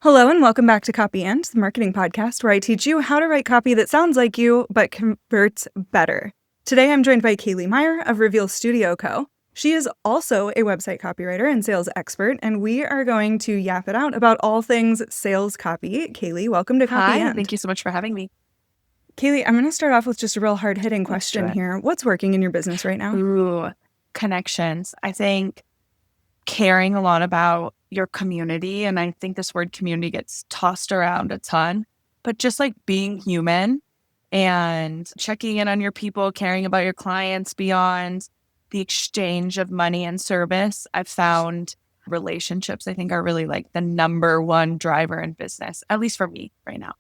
Hello and welcome back to Copy and, the marketing podcast where I teach you how to write copy that sounds like you but converts better. Today I'm joined by Kaili Meyer of Reveal Studio Co. She is also a website copywriter and sales expert, and we are going to yap it out about all things sales copy. Kaili, welcome to Copy Hi, and. thank you so much for having me. Kaili, I'm going to start off with just a real hard-hitting Let's do question it. here. What's working in your business right now? Ooh, connections. I think caring a lot about your community, and I think this word community gets tossed around a ton, but just like being human and checking in on your people, caring about your clients beyond the exchange of money and service. I've found relationships, I think, are really like the number one driver in business, at least for me right now.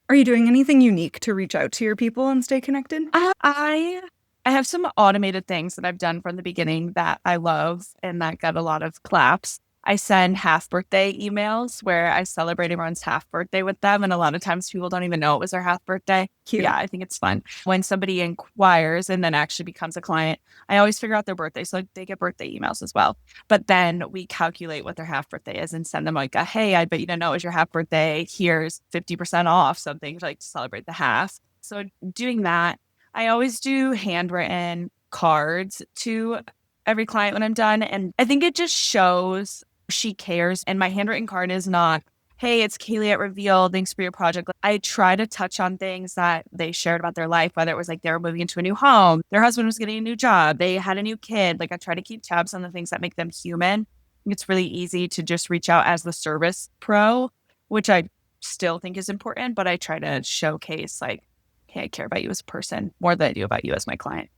Are you doing anything unique to reach out to your people and stay connected? I have some automated things that I've done from the beginning that I love and that got a lot of claps. I send half birthday emails where I celebrate everyone's half birthday with them. And a lot of times people don't even know it was their half birthday. Cute. Yeah, I think it's fun. When somebody inquires and then actually becomes a client, I always figure out their birthday. So they get birthday emails as well. But then we calculate what their half birthday is and send them like a, hey, I bet you didn't know it was your half birthday. Here's 50% off something to like to celebrate the half. So doing that. I always do handwritten cards to every client when I'm done. And I think it just shows she cares. And my handwritten card is not, hey, it's Kaili at Reveal. Thanks for your project. I try to touch on things that they shared about their life, whether it was like they were moving into a new home, their husband was getting a new job, they had a new kid. Like I try to keep tabs on the things that make them human. It's really easy to just reach out as the service pro, which I still think is important, but I try to showcase like, hey, I care about you as a person more than I do about you as my client.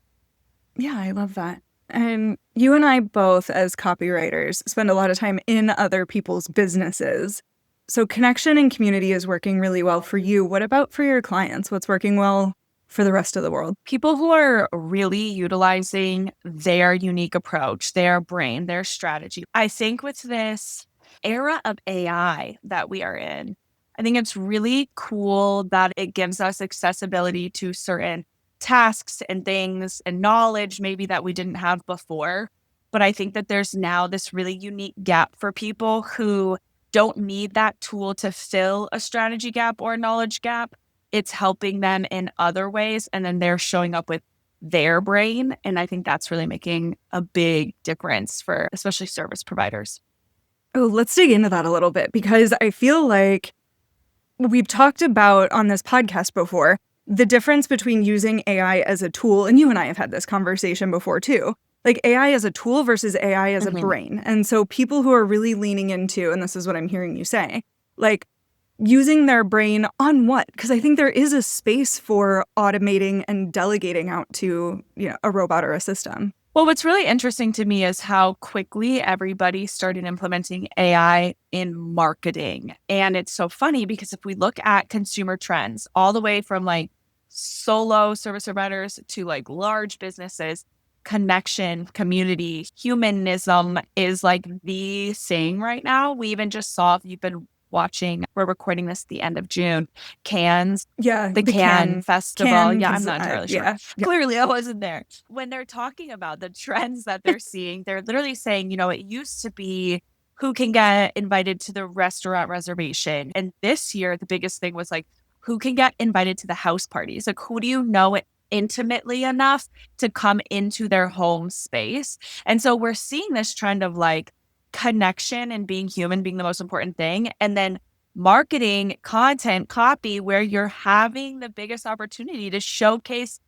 Yeah, I love that. And you and I both, as copywriters, spend a lot of time in other people's businesses. So connection and community is working really well for you. What about for your clients? What's working well for the rest of the world? People who are really utilizing their unique approach, their brain, their strategy. I think with this era of AI that we are in, I think it's really cool that it gives us accessibility to certain tasks and things and knowledge maybe that we didn't have before. But I think that there's now this really unique gap for people who don't need that tool to fill a strategy gap or a knowledge gap. It's helping them in other ways. And then they're showing up with their brain. And I think that's really making a big difference for especially service providers. Oh, let's dig into that a little bit, because I feel like we've talked about on this podcast before the difference between using AI as a tool, and you and I have had this conversation before too, like AI as a tool versus AI as a brain. And so people who are really leaning into, and this is what I'm hearing you say, like using their brain on what? Because I think there is a space for automating and delegating out to, a robot or a system. Well, what's really interesting to me is how quickly everybody started implementing AI in marketing. And it's so funny because if we look at consumer trends, all the way from like solo service providers to like large businesses, connection, community, humanism is like the thing right now. We even just saw, if you've been watching, we're recording this at the end of June, Cannes. Yeah, The Cannes Festival. I'm not entirely sure. Yeah. Clearly, I wasn't there. When they're talking about the trends that they're seeing, they're literally saying, it used to be who can get invited to the restaurant reservation. And this year, the biggest thing was like, who can get invited to the house parties? Like, who do you know it intimately enough to come into their home space? And so we're seeing this trend of like connection and being human being the most important thing. And then marketing, content, copy, where you're having the biggest opportunity to showcase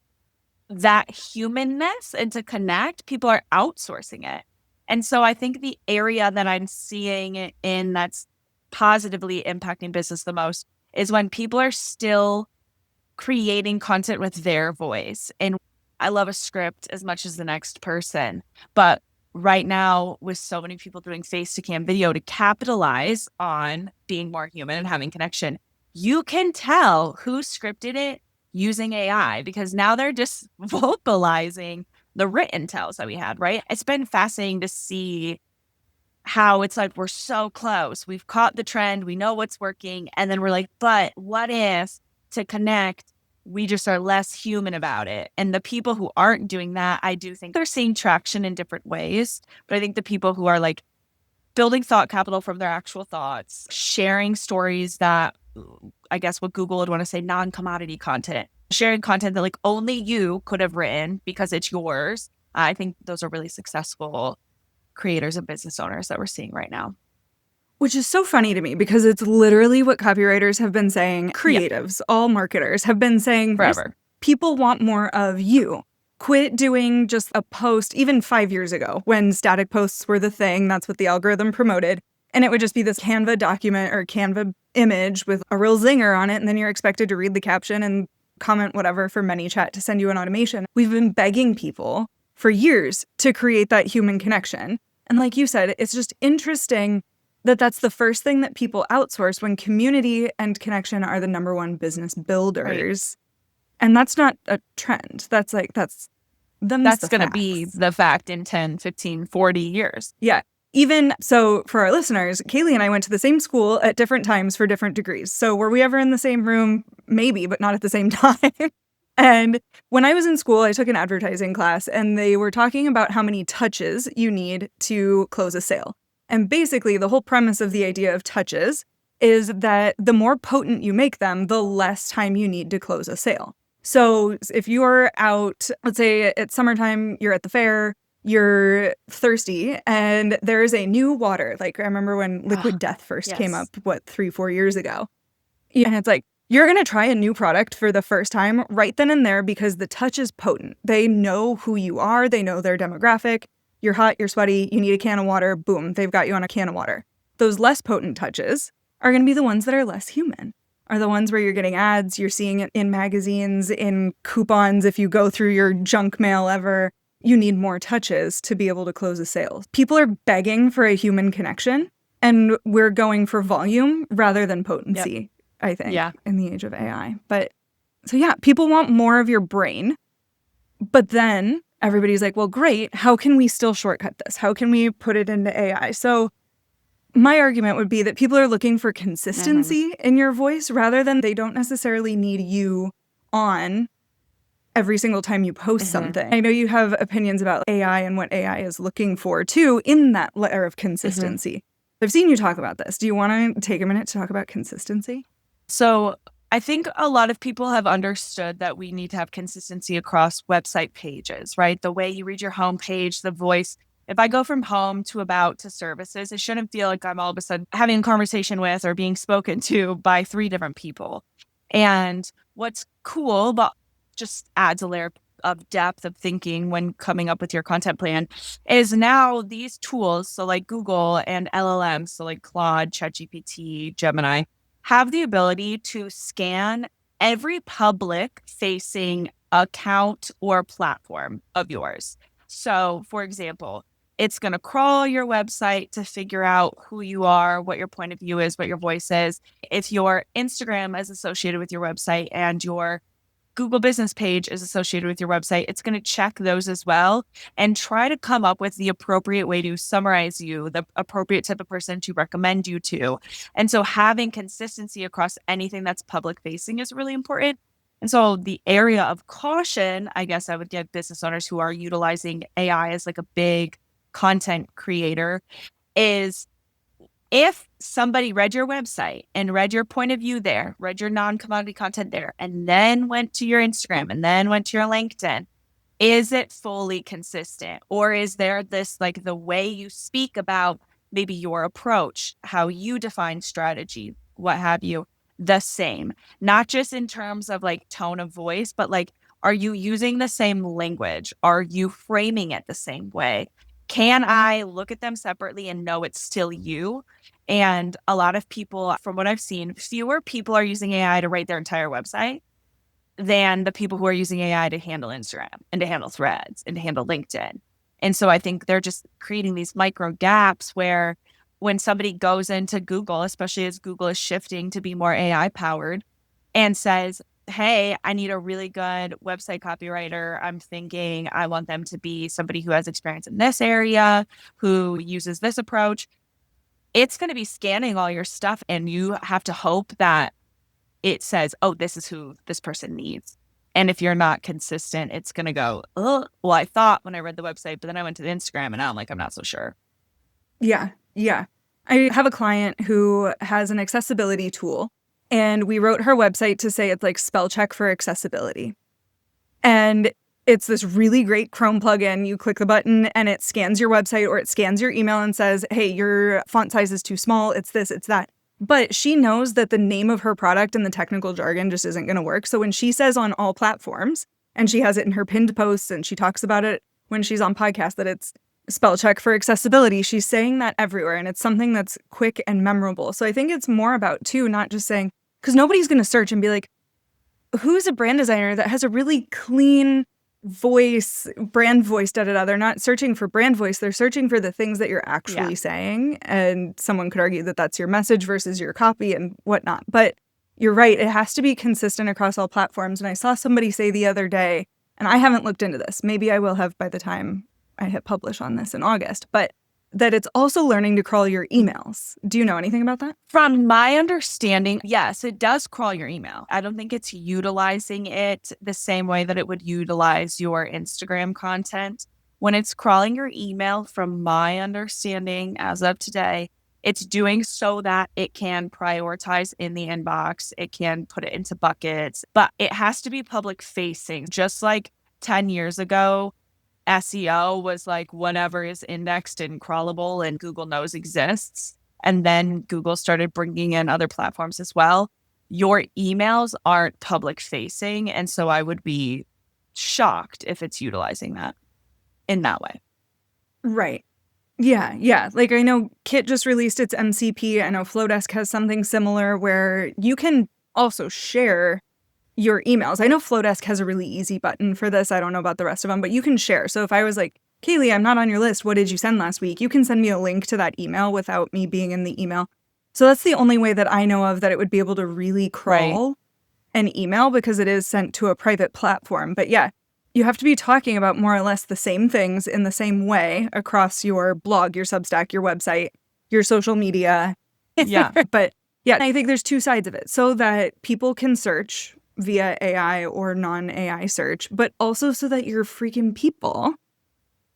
that humanness and to connect, people are outsourcing it. And so I think the area that I'm seeing it in that's positively impacting business the most is when people are still creating content with their voice. And I love a script as much as the next person, but right now, with so many people doing face-to-cam video to capitalize on being more human and having connection, you can tell who scripted it using AI because now they're just vocalizing the written tells that we had, right? It's been fascinating to see how it's like we're so close. We've caught the trend. We know what's working. And then we're like, but what if to connect, we just are less human about it? And the people who aren't doing that, I do think they're seeing traction in different ways. But I think the people who are like building thought capital from their actual thoughts, sharing stories that, I guess what Google would want to say, non-commodity content, sharing content that like only you could have written because it's yours. I think those are really successful creators and business owners that we're seeing right now. Which is so funny to me because it's literally what copywriters have been saying, creatives, all marketers have been saying Forever. People want more of you. Quit doing just a post, even 5 years ago when static posts were the thing. That's what the algorithm promoted. And it would just be this Canva document or Canva image with a real zinger on it. And then you're expected to read the caption and comment whatever for ManyChat to send you an automation. We've been begging people for years to create that human connection. And like you said, it's just interesting that that's the first thing that people outsource when community and connection are the number one business builders. Right. And that's not a trend. That's going to be the fact in 10, 15, 40 years. Yeah. Even so, for our listeners, Kaili and I went to the same school at different times for different degrees. So were we ever in the same room? Maybe, but not at the same time. And when I was in school, I took an advertising class and they were talking about how many touches you need to close a sale. And basically, the whole premise of the idea of touches is that the more potent you make them, the less time you need to close a sale. So if you're out, let's say it's summertime, you're at the fair, you're thirsty, and there's a new water. Like I remember when Liquid Death first came up, 3-4 years ago. And it's like, you're going to try a new product for the first time right then and there because the touch is potent. They know who you are. They know their demographic. You're hot, you're sweaty, you need a can of water, boom, they've got you on a can of water. Those less potent touches are going to be the ones that are less human, are the ones where you're getting ads, you're seeing it in magazines, in coupons. If you go through your junk mail ever, you need more touches to be able to close a sale. People are begging for a human connection, and we're going for volume rather than potency, I think, in the age of AI. But so yeah, people want more of your brain, but then everybody's like, well, great. How can we still shortcut this? How can we put it into AI? So my argument would be that people are looking for consistency in your voice rather than they don't necessarily need you on every single time you post something. I know you have opinions about AI and what AI is looking for too in that layer of consistency. I've seen you talk about this. Do you want to take a minute to talk about consistency? So I think a lot of people have understood that we need to have consistency across website pages, right? The way you read your homepage, the voice. If I go from home to about to services, it shouldn't feel like I'm all of a sudden having a conversation with or being spoken to by 3 different people. And what's cool, but just adds a layer of depth of thinking when coming up with your content plan, is now these tools, so like Google and LLMs, so like Claude, ChatGPT, Gemini, have the ability to scan every public-facing account or platform of yours. So, for example, it's going to crawl your website to figure out who you are, what your point of view is, what your voice is. If your Instagram is associated with your website and your Google business page is associated with your website, it's going to check those as well and try to come up with the appropriate way to summarize you, the appropriate type of person to recommend you to. And so having consistency across anything that's public facing is really important. And so the area of caution, I guess I would give business owners who are utilizing AI as like a big content creator, is if somebody read your website and read your point of view there, read your non-commodity content there, and then went to your Instagram and then went to your LinkedIn, is it fully consistent? Or is there this, like the way you speak about maybe your approach, how you define strategy, what have you, the same? Not just in terms of like tone of voice, but like, are you using the same language? Are you framing it the same way? Can I look at them separately and know it's still you? And a lot of people, from what I've seen, fewer people are using AI to write their entire website than the people who are using AI to handle Instagram and to handle Threads and to handle LinkedIn. And so I think they're just creating these micro gaps where when somebody goes into Google, especially as Google is shifting to be more AI powered, and says, hey, I need a really good website copywriter. I'm thinking I want them to be somebody who has experience in this area, who uses this approach. It's going to be scanning all your stuff, and you have to hope that it says, oh, this is who this person needs. And if you're not consistent, it's going to go, oh, well, I thought when I read the website, but then I went to the Instagram and now I'm like, I'm not so sure. Yeah. Yeah. I have a client who has an accessibility tool, and we wrote her website to say it's like spell check for accessibility. And it's this really great Chrome plugin. You click the button and it scans your website or it scans your email and says, hey, your font size is too small. It's this, it's that. But she knows that the name of her product and the technical jargon just isn't going to work. So when she says on all platforms, and she has it in her pinned posts and she talks about it when she's on podcasts, that it's spell check for accessibility, she's saying that everywhere. And it's something that's quick and memorable. So I think it's more about, too, not just saying, because nobody's going to search and be like, who's a brand designer that has a really clean voice, brand voice, da-da-da. They're not searching for brand voice. They're searching for the things that you're actually saying. And someone could argue that that's your message versus your copy and whatnot. But you're right. It has to be consistent across all platforms. And I saw somebody say the other day, and I haven't looked into this. Maybe I will have by the time I hit publish on this in August. But that it's also learning to crawl your emails. Do you know anything about that? From my understanding, yes, it does crawl your email. I don't think it's utilizing it the same way that it would utilize your Instagram content. When it's crawling your email, from my understanding as of today, it's doing so that it can prioritize in the inbox. It can put it into buckets, but it has to be public facing. Just like 10 years ago, SEO was like whatever is indexed and crawlable and Google knows exists. And then Google started bringing in other platforms as well. Your emails aren't public facing. And so I would be shocked if it's utilizing that in that way. Right. Yeah. Like I know Kit just released its MCP. I know Flowdesk has something similar where you can also share your emails. I know Flowdesk has a really easy button for this. I don't know about the rest of them, but you can share. So if I was like, Kaili, I'm not on your list. What did you send last week? You can send me a link to that email without me being in the email. So that's the only way that I know of that it would be able to really crawl an email, because it is sent to a private platform. But yeah, you have to be talking about more or less the same things in the same way across your blog, your Substack, your website, your social media. Yeah. But yeah, I think there's two sides of it. So that people can search via AI or non-AI search, but also so that your freaking people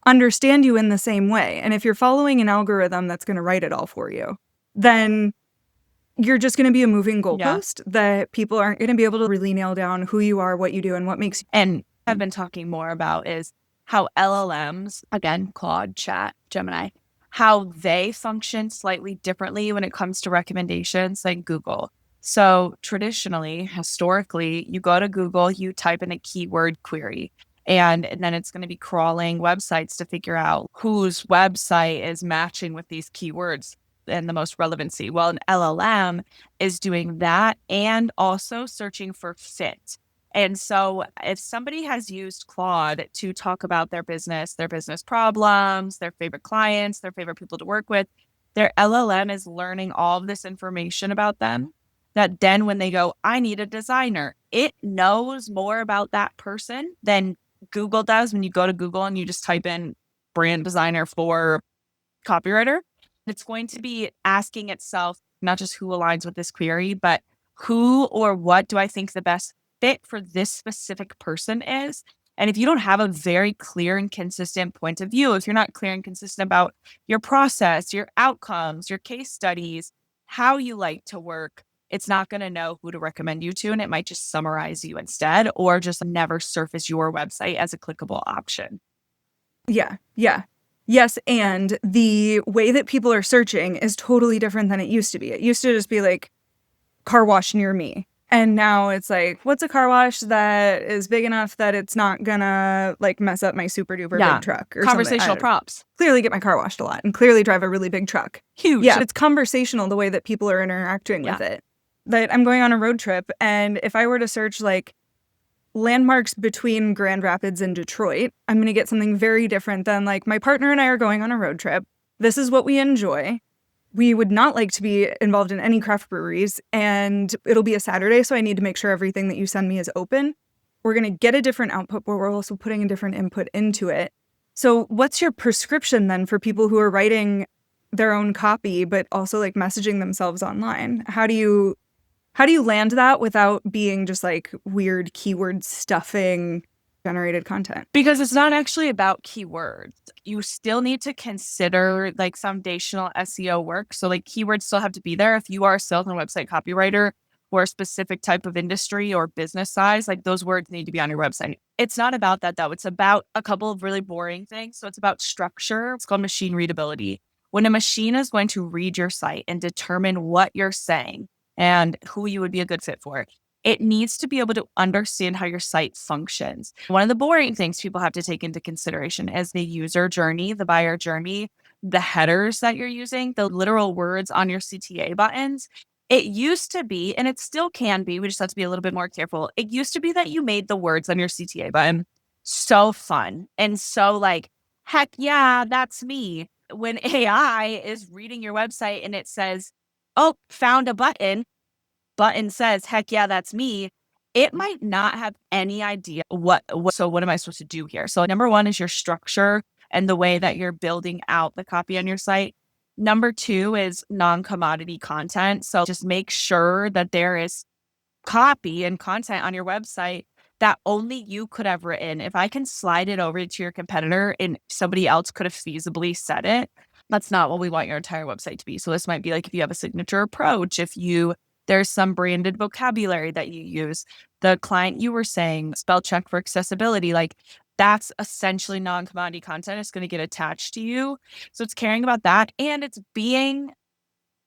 understand you in the same way. And if you're following an algorithm that's going to write it all for you, then you're just going to be a moving goalpost that people aren't going to be able to really nail down who you are, what you do, and what makes you. And I've been talking more about is how LLMs, again, Claude, Chat, Gemini, how they function slightly differently when it comes to recommendations like Google. So traditionally, historically, you go to Google, you type in a keyword query, and then it's going to be crawling websites to figure out whose website is matching with these keywords and the most relevancy. Well, an LLM is doing that and also searching for fit. And so if somebody has used Claude to talk about their business problems, their favorite clients, their favorite people to work with, their LLM is learning all of this information about them. That then when they go, I need a designer, it knows more about that person than Google does when you go to Google and you just type in brand designer for copywriter. It's going to be asking itself not just who aligns with this query, but who or what do I think the best fit for this specific person is. And if you don't have a very clear and consistent point of view, if you're not clear and consistent about your process, your outcomes, your case studies, how you like to work, it's not going to know who to recommend you to. And it might just summarize you instead, or just never surface your website as a clickable option. Yeah. Yes, and the way that people are searching is totally different than it used to be. It used to just be like, car wash near me. And now it's like, what's a car wash that is big enough that it's not gonna like mess up my super duper big truck or conversational prompts. Clearly get my car washed a lot and clearly drive a really big truck. Huge. Yeah, it's conversational the way that people are interacting with it. That I'm going on a road trip, and if I were to search like landmarks between Grand Rapids and Detroit, I'm going to get something very different than like, my partner and I are going on a road trip. This is what we enjoy. We would not like to be involved in any craft breweries, and it'll be a Saturday, so I need to make sure everything that you send me is open. We're going to get a different output, but we're also putting a different input into it. So what's your prescription then for people who are writing their own copy, but also like messaging themselves online? How do you land that without being just like weird keyword stuffing generated content. Because it's not actually about keywords. You still need to consider like foundational SEO work. So like keywords still have to be there. If you are a sales and website copywriter for a specific type of industry or business size, like those words need to be on your website. It's not about that though. It's about a couple of really boring things. So it's about structure. It's called machine readability. When a machine is going to read your site and determine what you're saying and who you would be a good fit for, it needs to be able to understand how your site functions. One of the boring things people have to take into consideration is the user journey, the buyer journey, the headers that you're using, the literal words on your CTA buttons. It used to be, and it still can be, we just have to be a little bit more careful. It used to be that you made the words on your CTA button so fun and so like, heck yeah, that's me. When AI is reading your website and it says, oh, found a button says, heck yeah, that's me, it might not have any idea so what am I supposed to do here? So number one is your structure and the way that you're building out the copy on your site. Number two is non-commodity content. So just make sure that there is copy and content on your website that only you could have written. If I can slide it over to your competitor and somebody else could have feasibly said it, that's not what we want your entire website to be. So this might be like if you have a signature approach, there's some branded vocabulary that you use. The client you were saying, spell check for accessibility, like that's essentially non-commodity content. It's going to get attached to you. So it's caring about that. And it's being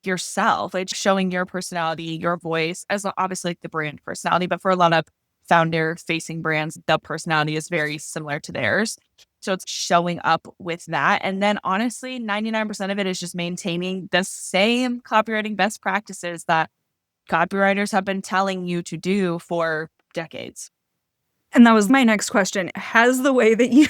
yourself. It's showing your personality, your voice, as obviously like the brand personality. But for a lot of founder facing brands, the personality is very similar to theirs. So it's showing up with that. And then honestly, 99% of it is just maintaining the same copywriting best practices that copywriters have been telling you to do for decades. And that was my next question. Has the way that you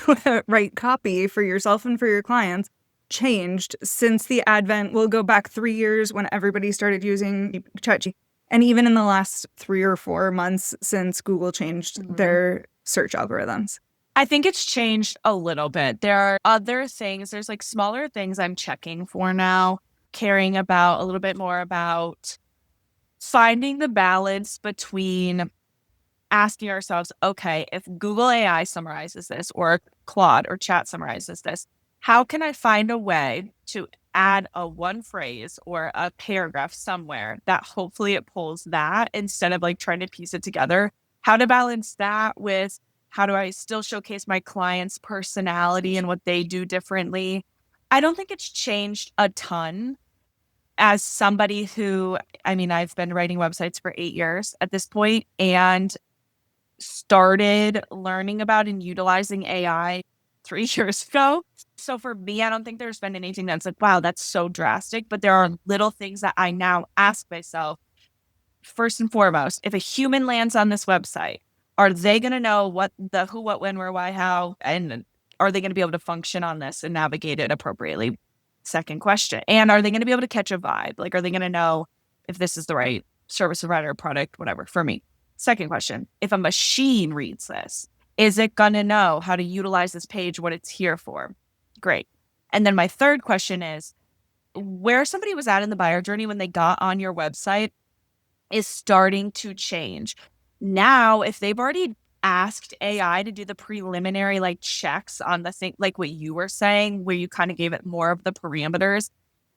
write copy for yourself and for your clients changed since the advent? We'll go back 3 years when everybody started using ChatGPT, and even in the last 3 or 4 months since Google changed their search algorithms. I think it's changed a little bit. There are other things. There's like smaller things I'm checking for now, caring about a little bit more about finding the balance between asking ourselves, okay, if Google AI summarizes this or Claude or Chat summarizes this, how can I find a way to add a one phrase or a paragraph somewhere that hopefully it pulls that instead of like trying to piece it together? How to balance that with how do I still showcase my client's personality and what they do differently? I don't think it's changed a ton. As somebody who, I've been writing websites for 8 years at this point and started learning about and utilizing AI 3 years ago. So for me, I don't think there's been anything that's like, wow, that's so drastic. But there are little things that I now ask myself. First and foremost, if a human lands on this website, are they going to know what, the who, what, when, where, why, how, and are they going to be able to function on this and navigate it appropriately? Second question. And are they going to be able to catch a vibe? Like, are they going to know if this is the right service provider, product, whatever, for me? Second question. If a machine reads this, is it going to know how to utilize this page, what it's here for? Great. And then my third question is, where somebody was at in the buyer journey when they got on your website is starting to change. Now, if they've already asked AI to do the preliminary like checks on the thing, like what you were saying, where you kind of gave it more of the parameters,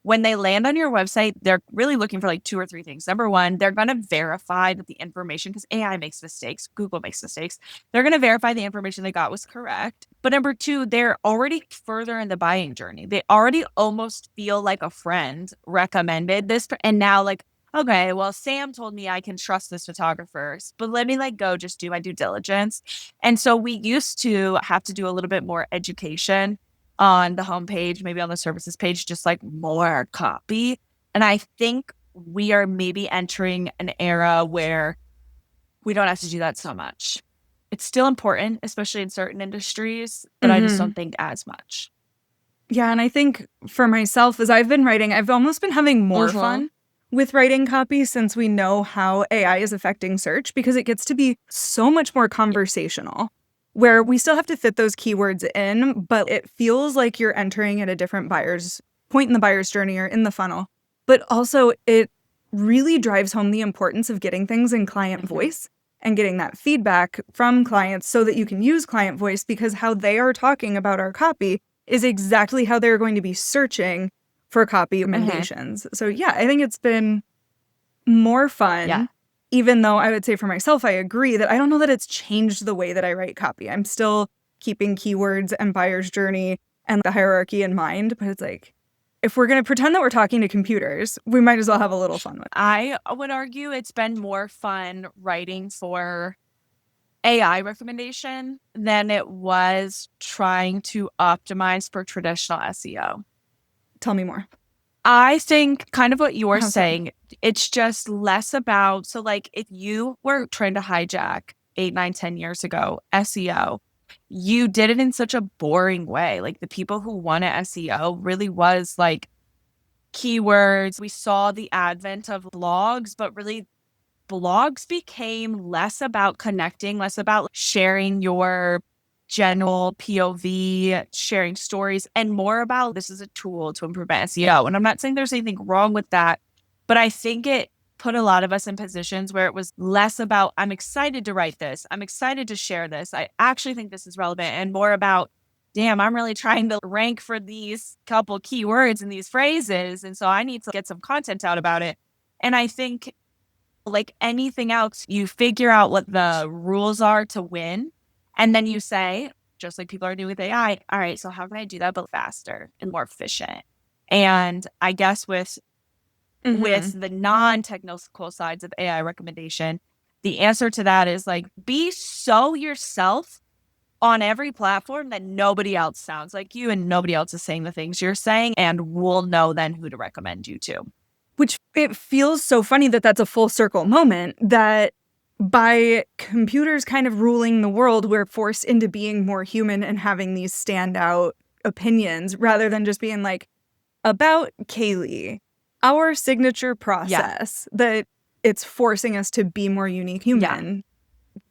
when they land on your website, they're really looking for like 2 or 3 things. Number one, they're going to verify that the information, because AI makes mistakes, Google makes mistakes. They're going to verify the information they got was correct. But number two, they're already further in the buying journey. They already almost feel like a friend recommended this. And now like, okay, well, Sam told me I can trust this photographer, but let me like go just do my due diligence. And so we used to have to do a little bit more education on the homepage, maybe on the services page, just like more copy. And I think we are maybe entering an era where we don't have to do that so much. It's still important, especially in certain industries, but I just don't think as much. Yeah, and I think for myself, as I've been writing, I've almost been having more fun with writing copy since we know how AI is affecting search, because it gets to be so much more conversational, where we still have to fit those keywords in, but it feels like you're entering at a different buyer's point in the buyer's journey or in the funnel. But also it really drives home the importance of getting things in client voice and getting that feedback from clients so that you can use client voice, because how they are talking about our copy is exactly how they're going to be searching for copy recommendations. So yeah, I think it's been more fun, even though I would say for myself, I agree that I don't know that it's changed the way that I write copy. I'm still keeping keywords and buyer's journey and the hierarchy in mind, but it's like, if we're going to pretend that we're talking to computers, we might as well have a little fun with it. I would argue it's been more fun writing for AI recommendation than it was trying to optimize for traditional SEO. Tell me more. I think kind of what you're How so? saying, it's just less about, so like if you were trying to hijack 8, 9, 10 years ago, SEO, you did it in such a boring way. Like the people who wanted SEO really was like keywords. We saw the advent of blogs, but really blogs became less about connecting, less about sharing your general POV, sharing stories, and more about this is a tool to improve SEO. And I'm not saying there's anything wrong with that, but I think it put a lot of us in positions where it was less about, I'm excited to write this, I'm excited to share this, I actually think this is relevant, and more about, damn, I'm really trying to rank for these couple keywords and these phrases. And so I need to get some content out about it. And I think like anything else, you figure out what the rules are to win. And then you say, just like people are doing with AI, all right, so how can I do that but faster and more efficient? And I guess with the non-technical sides of AI recommendation, the answer to that is like, be so yourself on every platform that nobody else sounds like you and nobody else is saying the things you're saying, and we'll know then who to recommend you to. Which it feels so funny that that's a full circle moment, that by computers kind of ruling the world, we're forced into being more human and having these standout opinions rather than just being like, about Kaili, our signature process, that it's forcing us to be more unique human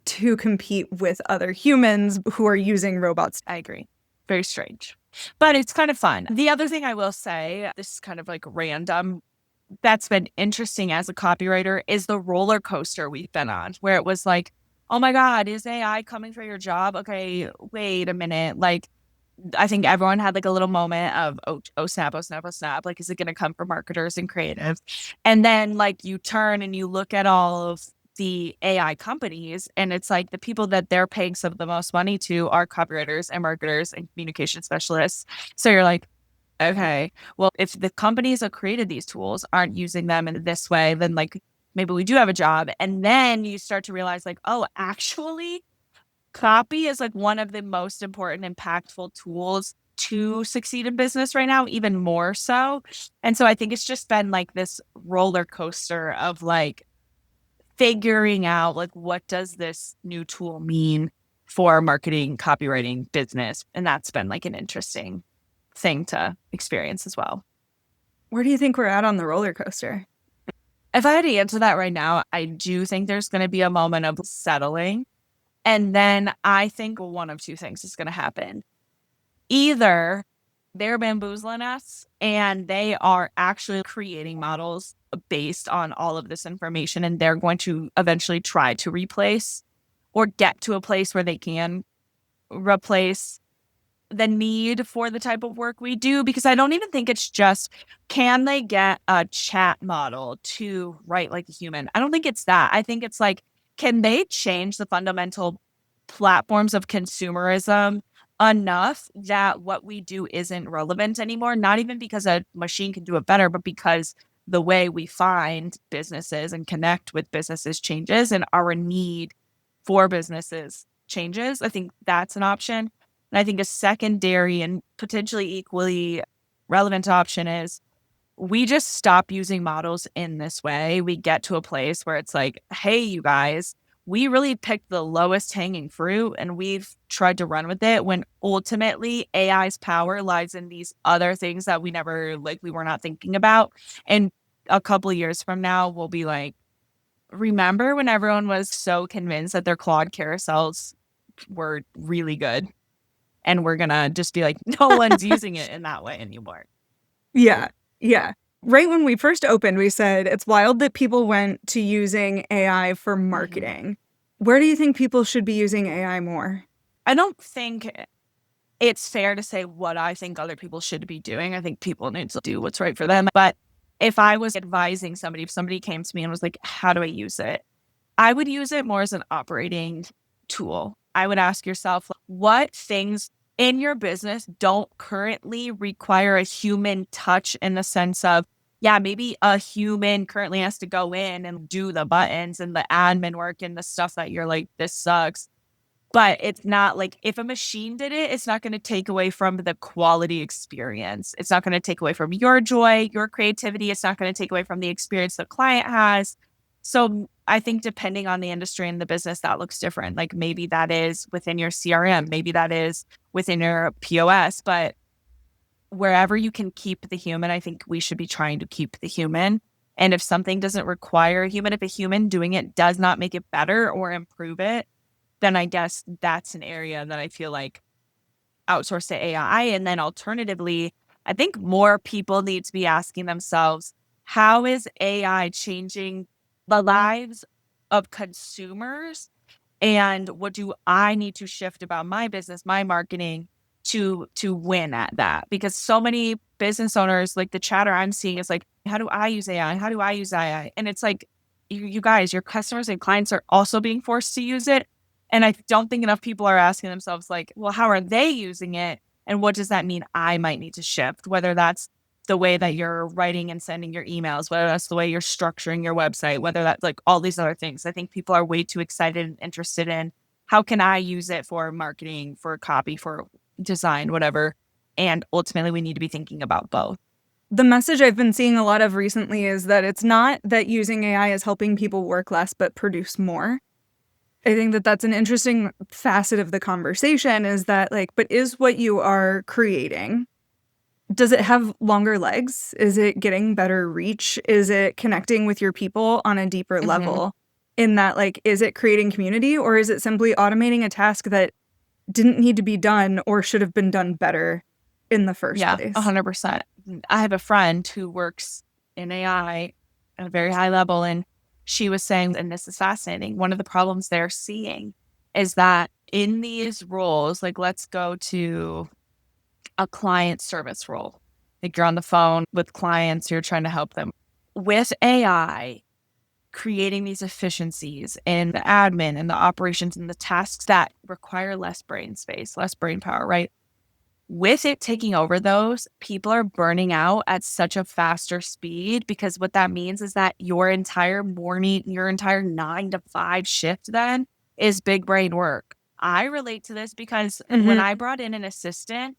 to compete with other humans who are using robots. I agree. Very strange, but it's kind of fun. The other thing I will say, this is kind of like random, that's been interesting as a copywriter is the roller coaster we've been on, where it was like, oh my God, is AI coming for your job? Okay, wait a minute. Like, I think everyone had like a little moment of, oh snap, oh snap, oh snap. Like, is it going to come for marketers and creatives? And then like you turn and you look at all of the AI companies, and it's like the people that they're paying some of the most money to are copywriters and marketers and communication specialists. So you're like, okay, well, if the companies that created these tools aren't using them in this way, then like maybe we do have a job. And then you start to realize like, oh, actually, copy is like one of the most important, impactful tools to succeed in business right now, even more so. And so I think it's just been like this roller coaster of like figuring out like, what does this new tool mean for marketing, copywriting, business? And that's been like an interesting thing to experience as well. Where do you think we're at on the roller coaster? If I had to answer that right now, I do think there's going to be a moment of settling. And then I think one of two things is going to happen. Either they're bamboozling us and they are actually creating models based on all of this information, and they're going to eventually try to replace or get to a place where they can replace the need for the type of work we do. Because I don't even think it's just, can they get a chat model to write like a human? I don't think it's that. I think it's like, can they change the fundamental platforms of consumerism enough that what we do isn't relevant anymore? Not even because a machine can do it better, but because the way we find businesses and connect with businesses changes and our need for businesses changes. I think that's an option. And I think a secondary and potentially equally relevant option is we just stop using models in this way. We get to a place where it's like, hey, you guys, we really picked the lowest hanging fruit and we've tried to run with it, when ultimately AI's power lies in these other things that we were not thinking about. And a couple of years from now, we'll be like, remember when everyone was so convinced that their Claude carousels were really good? And we're going to just be like, no one's using it in that way anymore. Yeah. Right when we first opened, we said it's wild that people went to using AI for marketing. Where do you think people should be using AI more? I don't think it's fair to say what I think other people should be doing. I think people need to do what's right for them. But if I was advising somebody, if somebody came to me and was like, how do I use it? I would use it more as an operating tool. I would ask yourself, what things in your business don't currently require a human touch, in the sense of, yeah, maybe a human currently has to go in and do the buttons and the admin work and the stuff that you're like, this sucks. But it's not like, if a machine did it, it's not going to take away from the quality experience. It's not going to take away from your joy, your creativity. It's not going to take away from the experience the client has. So I think depending on the industry and the business, that looks different. Like maybe that is within your CRM, maybe that is within your POS, but wherever you can keep the human, I think we should be trying to keep the human. And if something doesn't require a human, if a human doing it does not make it better or improve it, then I guess that's an area that I feel like outsource to AI. And then alternatively, I think more people need to be asking themselves, how is AI changing the lives of consumers? And what do I need to shift about my business, my marketing to win at that? Because so many business owners, like the chatter I'm seeing is like, how do I use AI? How do I use AI? And it's like, you guys, your customers and clients are also being forced to use it. And I don't think enough people are asking themselves like, well, how are they using it? And what does that mean I might need to shift? Whether that's the way that you're writing and sending your emails, whether that's the way you're structuring your website, whether that's like all these other things. I think people are way too excited and interested in, how can I use it for marketing, for copy, for design, whatever. And ultimately, we need to be thinking about both. The message I've been seeing a lot of recently is that it's not that using AI is helping people work less, but produce more. I think that that's an interesting facet of the conversation, is that like, but is what you are creating, does it have longer legs? Is it getting better reach? Is it connecting with your people on a deeper level? In that, like, is it creating community, or is it simply automating a task that didn't need to be done or should have been done better in the first Yeah, place? 100%. I have a friend who works in AI at a very high level, and she was saying, and this is fascinating, one of the problems they're seeing is that in these roles, like let's go to a client service role. Like you're on the phone with clients, you're trying to help them. With AI, creating these efficiencies in the admin and the operations and the tasks that require less brain space, less brain power, right? With it taking over those, people are burning out at such a faster speed, because what that means is that your entire morning, your entire 9 to 5 shift then is big brain work. I relate to this because when I brought in an assistant,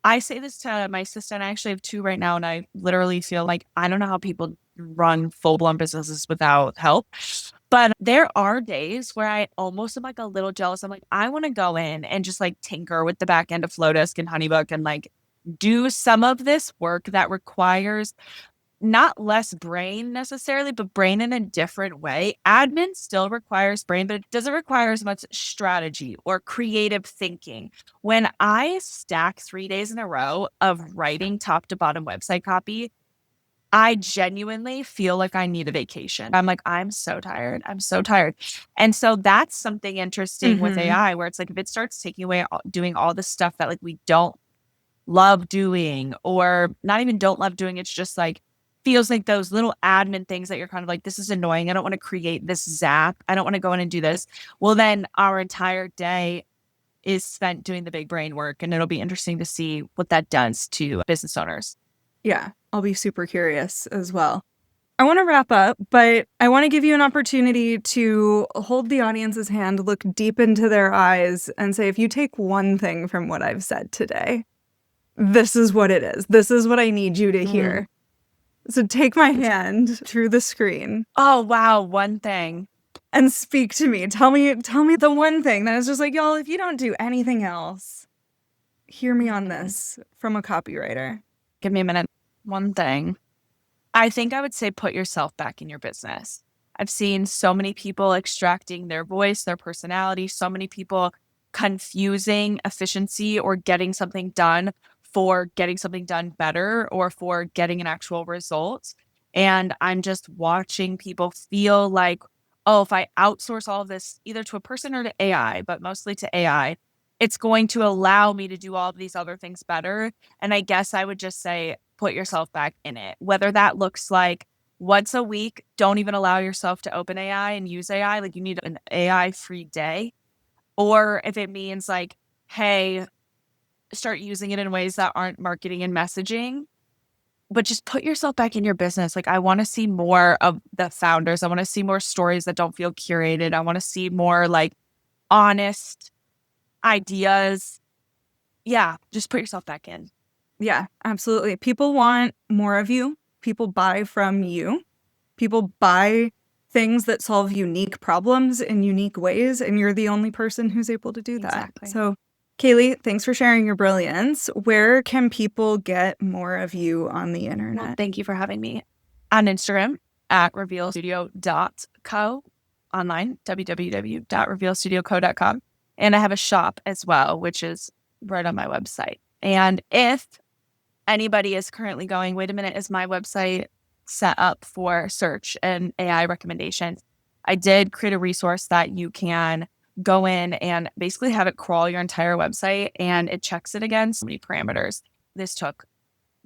I say this to my assistant. I actually have 2 right now, and I literally feel like I don't know how people run full-blown businesses without help. But there are days where I almost am like a little jealous. I'm like, I want to go in and just like tinker with the back end of Flowdesk and Honeybook and like do some of this work that requires not less brain necessarily, but brain in a different way. Admin still requires brain, but it doesn't require as much strategy or creative thinking. When I stack 3 days in a row of writing top to bottom website copy, I genuinely feel like I need a vacation. I'm like, I'm so tired. I'm so tired. And so that's something interesting with AI, where it's like, if it starts taking away doing all the stuff that like we don't love doing, or not even don't love doing, it's just like feels like those little admin things that you're kind of like, this is annoying. I don't want to create this zap. I don't want to go in and do this. Well, then our entire day is spent doing the big brain work. And it'll be interesting to see what that does to business owners. Yeah, I'll be super curious as well. I want to wrap up, but I want to give you an opportunity to hold the audience's hand, look deep into their eyes, and say, if you take one thing from what I've said today, this is what it is. This is what I need you to hear. So take my hand through the screen. Oh, wow. One thing. And speak to me. Tell me the one thing that is just like, y'all, if you don't do anything else, hear me on this from a copywriter. Give me a minute. One thing. I think I would say put yourself back in your business. I've seen so many people extracting their voice, their personality, so many people confusing efficiency or getting something done for getting something done better or for getting an actual result. And I'm just watching people feel like oh, if I outsource all of this either to a person or to AI, but mostly to AI, it's going to allow me to do all of these other things better. And I guess I would just say, put yourself back in it, whether that looks like once a week, don't even allow yourself to open AI and use AI. Like you need an AI free day. Or if it means like, hey, start using it in ways that aren't marketing and messaging, but just put yourself back in your business. Like I want to see more of the founders. I want to see more stories that don't feel curated. I want to see more like honest ideas. Yeah, just put yourself back in. Yeah, absolutely. People want more of you. People buy from you. People buy things that solve unique problems in unique ways, and you're the only person who's able to do that. Exactly. So, Kaili, thanks for sharing your brilliance. Where can people get more of you on the internet? Well, thank you for having me. On Instagram at revealstudio.co, online www.revealstudioco.com. And I have a shop as well, which is right on my website. And if anybody is currently going, wait a minute, is my website set up for search and AI recommendations? I did create a resource that you can go in and basically have it crawl your entire website, and it checks it against so many parameters. This took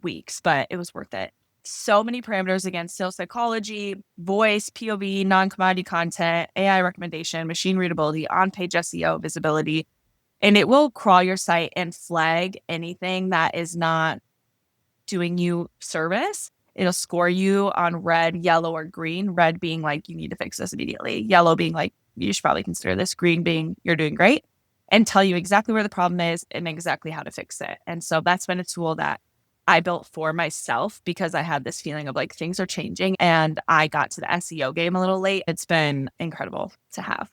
weeks, but it was worth it. So many parameters against sales psychology, voice, POV, non-commodity content, AI recommendation, machine readability, on-page SEO, visibility, and it will crawl your site and flag anything that is not doing you service. It'll score you on red, yellow, or green. Red being like, you need to fix this immediately. Yellow being like, you should probably consider this. Green being, you're doing great. And tell you exactly where the problem is and exactly how to fix it. And so that's been a tool that I built for myself because I had this feeling of like things are changing, and I got to the SEO game a little late. It's been incredible to have.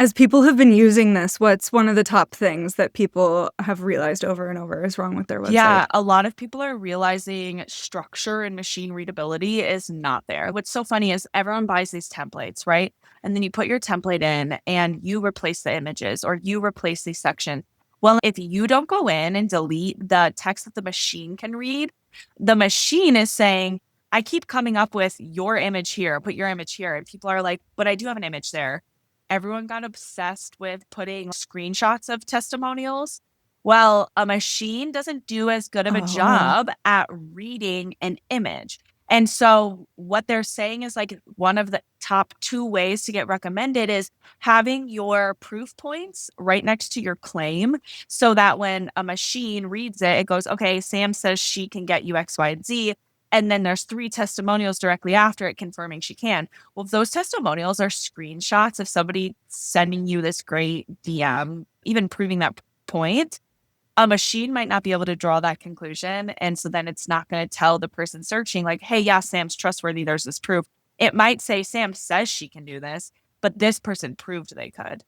As people have been using this, what's one of the top things that people have realized over and over is wrong with their website? Yeah, a lot of people are realizing structure and machine readability is not there. What's so funny is everyone buys these templates, right? And then you put your template in and you replace the images or you replace these sections. Well, if you don't go in and delete the text that the machine can read, the machine is saying, I keep coming up with your image here, put your image here. And people are like, but I do have an image there. Everyone got obsessed with putting screenshots of testimonials. Well, a machine doesn't do as good of a job at reading an image. And so what they're saying is like one of the top 2 ways to get recommended is having your proof points right next to your claim so that when a machine reads it, it goes, okay, Sam says she can get you X, Y, and Z. And then there's 3 testimonials directly after it confirming she can. Well, if those testimonials are screenshots of somebody sending you this great DM, even proving that point, a machine might not be able to draw that conclusion. And so then it's not going to tell the person searching like, hey, yeah, Sam's trustworthy. There's this proof. It might say Sam says she can do this, but this person proved they could.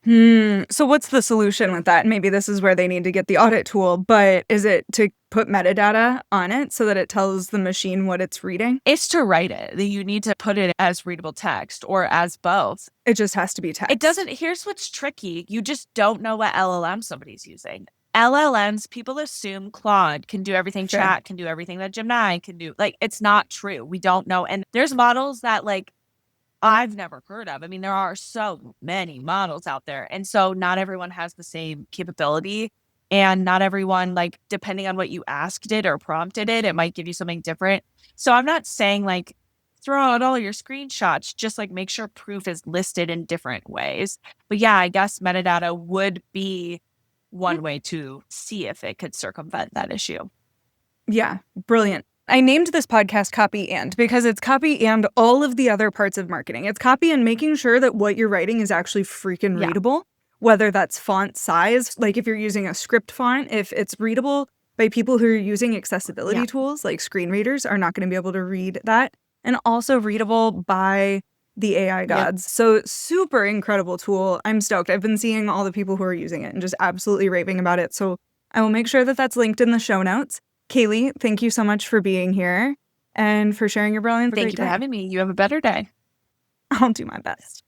So what's the solution with that? Maybe this is where they need to get the audit tool, but is it to put metadata on it so that it tells the machine what it's reading? It's to write it. You need to put it as readable text or as both. It just has to be text. It doesn't. Here's what's tricky. You just don't know what LLM somebody's using. LLMs, people assume Claude can do everything, Sure. Chat can do everything that Gemini can do. Like, it's not true. We don't know. And there's models that like I've never heard of. I mean, there are so many models out there. And so not everyone has the same capability. And not everyone, like, depending on what you asked it or prompted it, it might give you something different. So I'm not saying like throw out all your screenshots, just like make sure proof is listed in different ways. But yeah, I guess metadata would be one way to see if it could circumvent that issue. Yeah, brilliant. I named this podcast Copy and because it's copy and all of the other parts of marketing. It's copy and making sure that what you're writing is actually freaking readable, whether that's font size, like if you're using a script font, if it's readable by people who are using accessibility tools like screen readers are not going to be able to read that, and also readable by the AI gods. So super incredible tool. I'm stoked. I've been seeing all the people who are using it and just absolutely raving about it. So I will make sure that that's linked in the show notes. Kaili, thank you so much for being here and for sharing your brilliance. Thank you for having me. You have a better day. I'll do my best.